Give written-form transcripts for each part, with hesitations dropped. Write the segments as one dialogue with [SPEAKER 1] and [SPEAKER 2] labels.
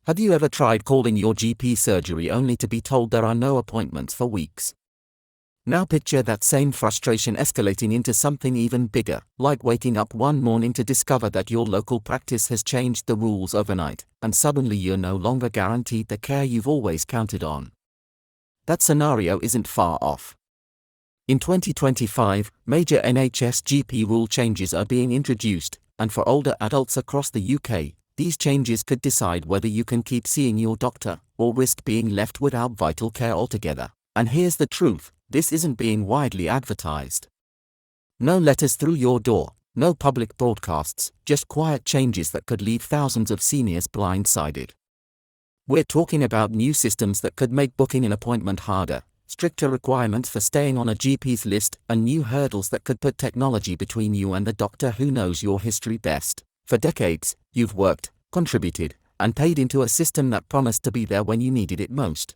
[SPEAKER 1] Have you ever tried calling your GP surgery only to be told there are no appointments for weeks? Now picture that same frustration escalating into something even bigger, like waking up one morning to discover that your local practice has changed the rules overnight, and suddenly you're no longer guaranteed the care you've always counted on. That scenario isn't far off. In 2025, major NHS GP rule changes are being introduced, and for older adults across the UK, these changes could decide whether you can keep seeing your doctor, or risk being left without vital care altogether. And here's the truth, this isn't being widely advertised. No letters through your door, no public broadcasts, just quiet changes that could leave thousands of seniors blindsided. We're talking about new systems that could make booking an appointment harder, stricter requirements for staying on a GP's list, and new hurdles that could put technology between you and the doctor who knows your history best. For decades, you've worked, contributed, and paid into a system that promised to be there when you needed it most.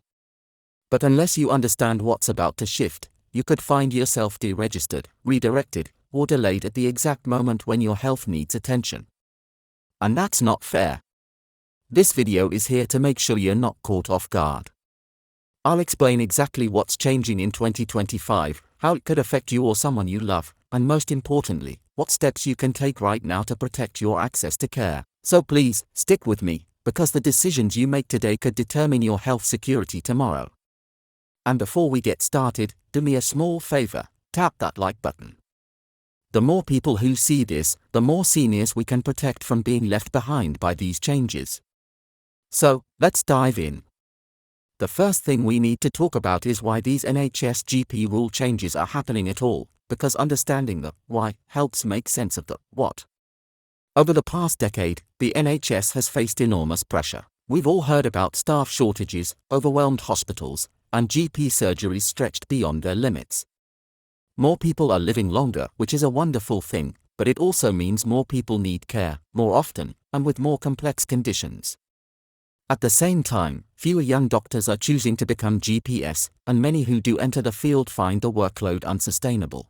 [SPEAKER 1] But unless you understand what's about to shift, you could find yourself deregistered, redirected, or delayed at the exact moment when your health needs attention. And that's not fair. This video is here to make sure you're not caught off guard. I'll explain exactly what's changing in 2025, how it could affect you or someone you love, and most importantly, what steps you can take right now to protect your access to care. So please, stick with me, because the decisions you make today could determine your health security tomorrow. And before we get started, do me a small favor, tap that like button. The more people who see this, the more seniors we can protect from being left behind by these changes. So, let's dive in. The first thing we need to talk about is why these NHS GP rule changes are happening at all, because understanding the why helps make sense of the what. Over the past decade, the NHS has faced enormous pressure. We've all heard about staff shortages, overwhelmed hospitals, and GP surgeries stretched beyond their limits. More people are living longer, which is a wonderful thing, but it also means more people need care, more often, and with more complex conditions. At the same time, fewer young doctors are choosing to become GPS, and many who do enter the field find the workload unsustainable.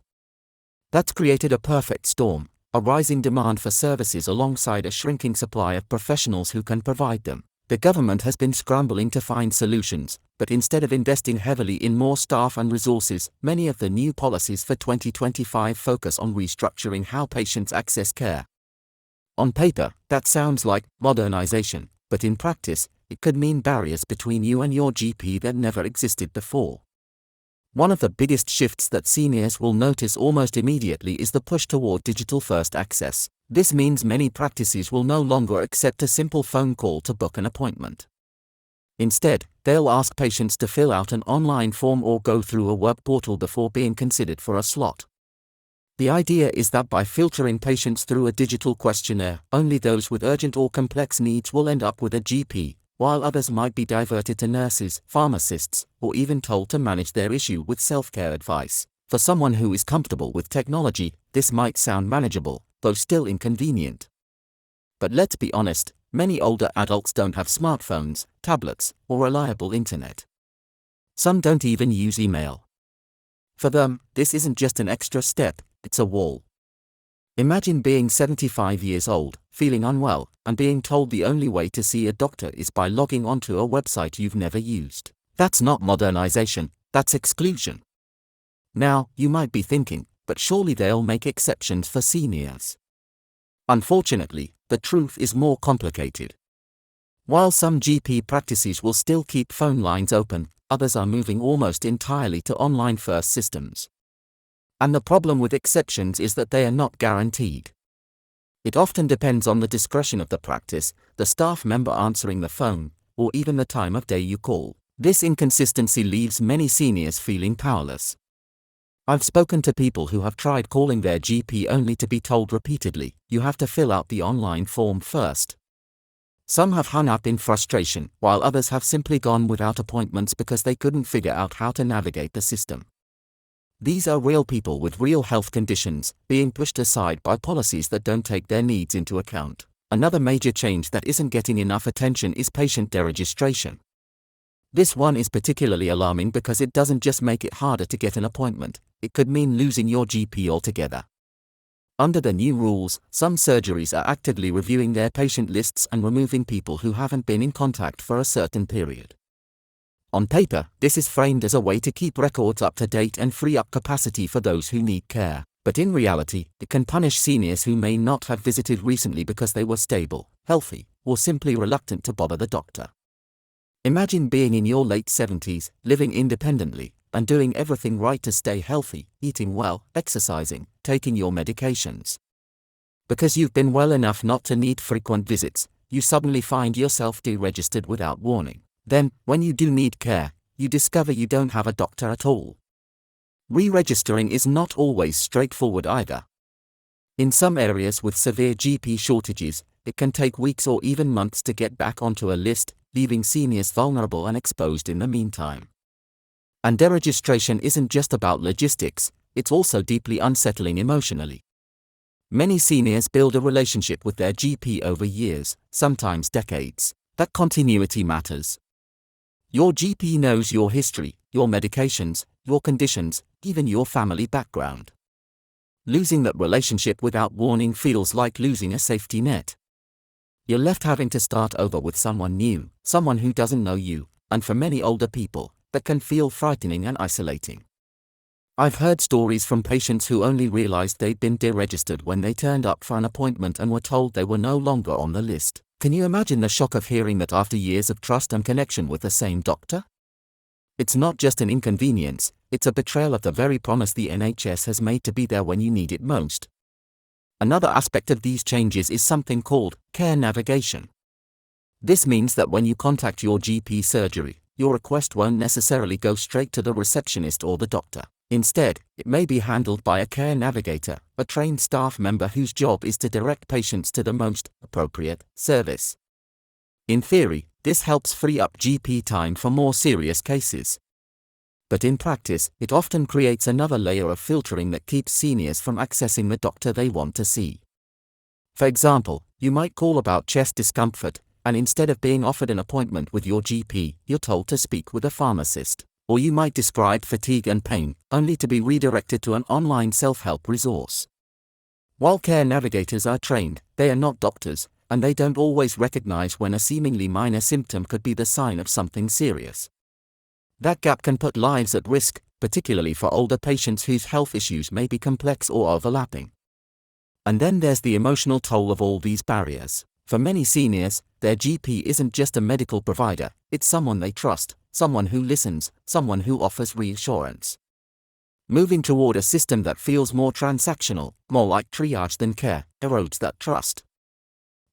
[SPEAKER 1] That's created a perfect storm, a rising demand for services alongside a shrinking supply of professionals who can provide them. The government has been scrambling to find solutions, but instead of investing heavily in more staff and resources, many of the new policies for 2025 focus on restructuring how patients access care. On paper, that sounds like modernization, but in practice, it could mean barriers between you and your GP that never existed before. One of the biggest shifts that seniors will notice almost immediately is the push toward digital-first access. This means many practices will no longer accept a simple phone call to book an appointment. Instead, they'll ask patients to fill out an online form or go through a web portal before being considered for a slot. The idea is that by filtering patients through a digital questionnaire, only those with urgent or complex needs will end up with a GP, while others might be diverted to nurses, pharmacists, or even told to manage their issue with self-care advice. For someone who is comfortable with technology, this might sound manageable, though still inconvenient. But let's be honest, many older adults don't have smartphones, tablets, or reliable internet. Some don't even use email. For them, this isn't just an extra step, it's a wall. Imagine being 75 years old, feeling unwell, and being told the only way to see a doctor is by logging onto a website you've never used. That's not modernization, that's exclusion. Now, you might be thinking, but surely they'll make exceptions for seniors. Unfortunately, the truth is more complicated. While some GP practices will still keep phone lines open, others are moving almost entirely to online-first systems. And the problem with exceptions is that they are not guaranteed. It often depends on the discretion of the practice, the staff member answering the phone, or even the time of day you call. This inconsistency leaves many seniors feeling powerless. I've spoken to people who have tried calling their GP only to be told repeatedly, you have to fill out the online form first. Some have hung up in frustration, while others have simply gone without appointments because they couldn't figure out how to navigate the system. These are real people with real health conditions, being pushed aside by policies that don't take their needs into account. Another major change that isn't getting enough attention is patient deregistration. This one is particularly alarming because it doesn't just make it harder to get an appointment, it could mean losing your GP altogether. Under the new rules, some surgeries are actively reviewing their patient lists and removing people who haven't been in contact for a certain period. On paper, this is framed as a way to keep records up to date and free up capacity for those who need care, but in reality, it can punish seniors who may not have visited recently because they were stable, healthy, or simply reluctant to bother the doctor. Imagine being in your late 70s, living independently, and doing everything right to stay healthy, eating well, exercising, taking your medications. Because you've been well enough not to need frequent visits, you suddenly find yourself deregistered without warning. Then, when you do need care, you discover you don't have a doctor at all. Re-registering is not always straightforward either. In some areas with severe GP shortages, it can take weeks or even months to get back onto a list, leaving seniors vulnerable and exposed in the meantime. And deregistration isn't just about logistics, it's also deeply unsettling emotionally. Many seniors build a relationship with their GP over years, sometimes decades. That continuity matters. Your GP knows your history, your medications, your conditions, even your family background. Losing that relationship without warning feels like losing a safety net. You're left having to start over with someone new, someone who doesn't know you, and for many older people, that can feel frightening and isolating. I've heard stories from patients who only realized they'd been deregistered when they turned up for an appointment and were told they were no longer on the list. Can you imagine the shock of hearing that after years of trust and connection with the same doctor? It's not just an inconvenience, it's a betrayal of the very promise the NHS has made to be there when you need it most. Another aspect of these changes is something called care navigation. This means that when you contact your GP surgery, your request won't necessarily go straight to the receptionist or the doctor. Instead, it may be handled by a care navigator, a trained staff member whose job is to direct patients to the most appropriate service. In theory, this helps free up GP time for more serious cases. But in practice, it often creates another layer of filtering that keeps seniors from accessing the doctor they want to see. For example, you might call about chest discomfort, and instead of being offered an appointment with your GP, you're told to speak with a pharmacist. Or you might describe fatigue and pain, only to be redirected to an online self-help resource. While care navigators are trained, they are not doctors, and they don't always recognize when a seemingly minor symptom could be the sign of something serious. That gap can put lives at risk, particularly for older patients whose health issues may be complex or overlapping. And then there's the emotional toll of all these barriers. For many seniors, their GP isn't just a medical provider, it's someone they trust, someone who listens, someone who offers reassurance. Moving toward a system that feels more transactional, more like triage than care, erodes that trust.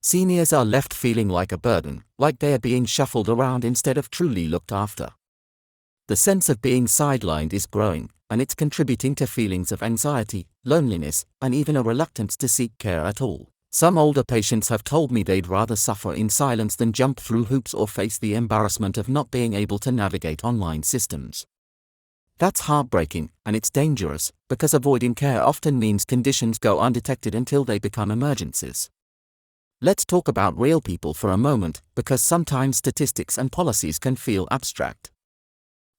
[SPEAKER 1] Seniors are left feeling like a burden, like they are being shuffled around instead of truly looked after. The sense of being sidelined is growing, and it's contributing to feelings of anxiety, loneliness, and even a reluctance to seek care at all. Some older patients have told me they'd rather suffer in silence than jump through hoops or face the embarrassment of not being able to navigate online systems. That's heartbreaking, and it's dangerous, because avoiding care often means conditions go undetected until they become emergencies. Let's talk about real people for a moment, because sometimes statistics and policies can feel abstract.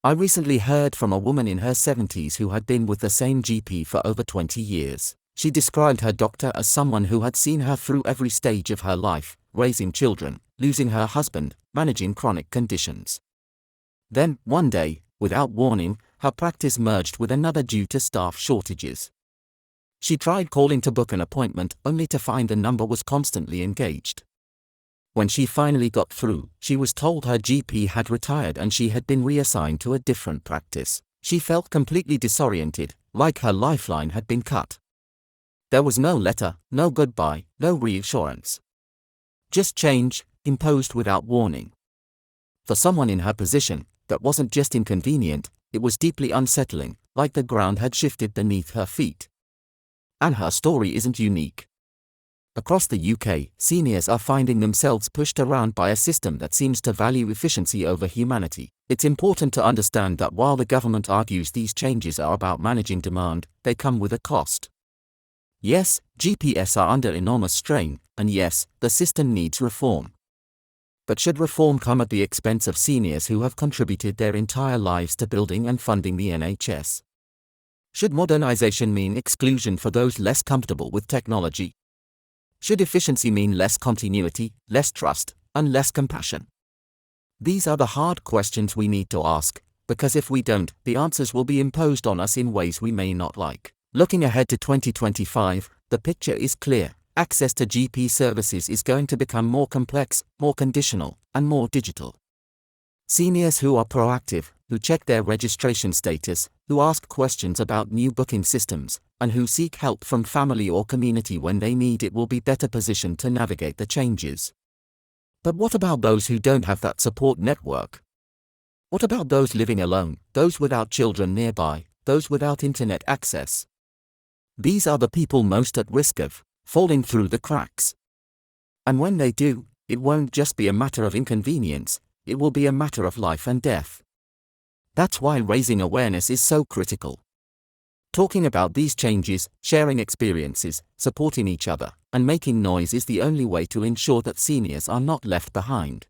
[SPEAKER 1] I recently heard from a woman in her 70s who had been with the same GP for over 20 years. She described her doctor as someone who had seen her through every stage of her life, raising children, losing her husband, managing chronic conditions. Then, one day, without warning, her practice merged with another due to staff shortages. She tried calling to book an appointment only to find the number was constantly engaged. When she finally got through, she was told her GP had retired and she had been reassigned to a different practice. She felt completely disoriented, like her lifeline had been cut. There was no letter, no goodbye, no reassurance. Just change, imposed without warning. For someone in her position, that wasn't just inconvenient, it was deeply unsettling, like the ground had shifted beneath her feet. And her story isn't unique. Across the UK, seniors are finding themselves pushed around by a system that seems to value efficiency over humanity. It's important to understand that while the government argues these changes are about managing demand, they come with a cost. Yes, GPS are under enormous strain, and yes, the system needs reform. But should reform come at the expense of seniors who have contributed their entire lives to building and funding the NHS? Should modernization mean exclusion for those less comfortable with technology? Should efficiency mean less continuity, less trust, and less compassion? These are the hard questions we need to ask, because if we don't, the answers will be imposed on us in ways we may not like. Looking ahead to 2025, the picture is clear. Access to GP services is going to become more complex, more conditional, and more digital. Seniors who are proactive, who check their registration status, who ask questions about new booking systems, and who seek help from family or community when they need it will be better positioned to navigate the changes. But what about those who don't have that support network? What about those living alone, those without children nearby, those without internet access? These are the people most at risk of falling through the cracks. And when they do, it won't just be a matter of inconvenience, it will be a matter of life and death. That's why raising awareness is so critical. Talking about these changes, sharing experiences, supporting each other, and making noise is the only way to ensure that seniors are not left behind.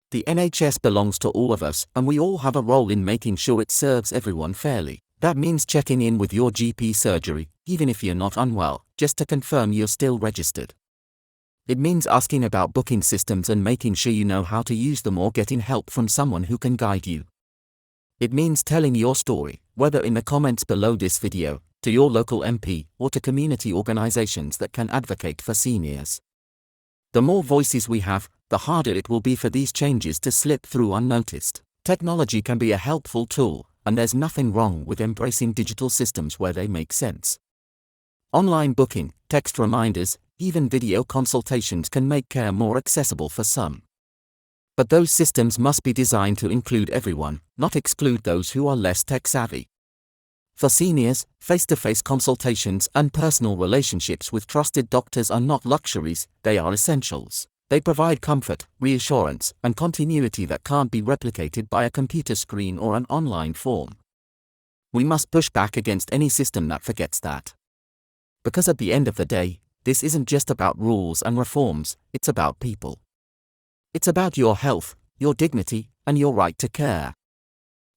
[SPEAKER 1] The NHS belongs to all of us, and we all have a role in making sure it serves everyone fairly. That means checking in with your GP surgery, even if you're not unwell, just to confirm you're still registered. It means asking about booking systems and making sure you know how to use them or getting help from someone who can guide you. It means telling your story, whether in the comments below this video, to your local MP, or to community organizations that can advocate for seniors. The more voices we have, the harder it will be for these changes to slip through unnoticed. Technology can be a helpful tool, and there's nothing wrong with embracing digital systems where they make sense. Online booking, text reminders, even video consultations can make care more accessible for some. But those systems must be designed to include everyone, not exclude those who are less tech-savvy. For seniors, face-to-face consultations and personal relationships with trusted doctors are not luxuries, they are essentials. They provide comfort, reassurance, and continuity that can't be replicated by a computer screen or an online form. We must push back against any system that forgets that. Because at the end of the day, this isn't just about rules and reforms, it's about people. It's about your health, your dignity, and your right to care.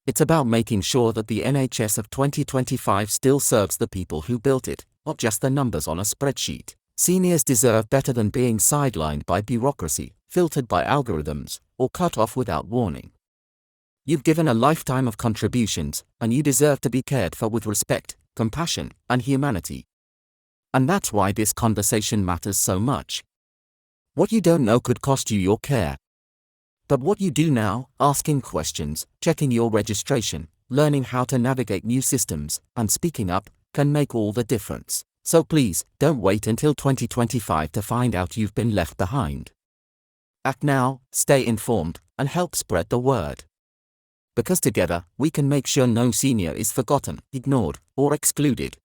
[SPEAKER 1] It's about making sure that the NHS of 2025 still serves the people who built it, not just the numbers on a spreadsheet. Seniors deserve better than being sidelined by bureaucracy, filtered by algorithms, or cut off without warning. You've given a lifetime of contributions, and you deserve to be cared for with respect, compassion, and humanity. And that's why this conversation matters so much. What you don't know could cost you your care. But what you do now, asking questions, checking your registration, learning how to navigate new systems, and speaking up, can make all the difference. So please, don't wait until 2025 to find out you've been left behind. Act now, stay informed, and help spread the word. Because together, we can make sure no senior is forgotten, ignored, or excluded.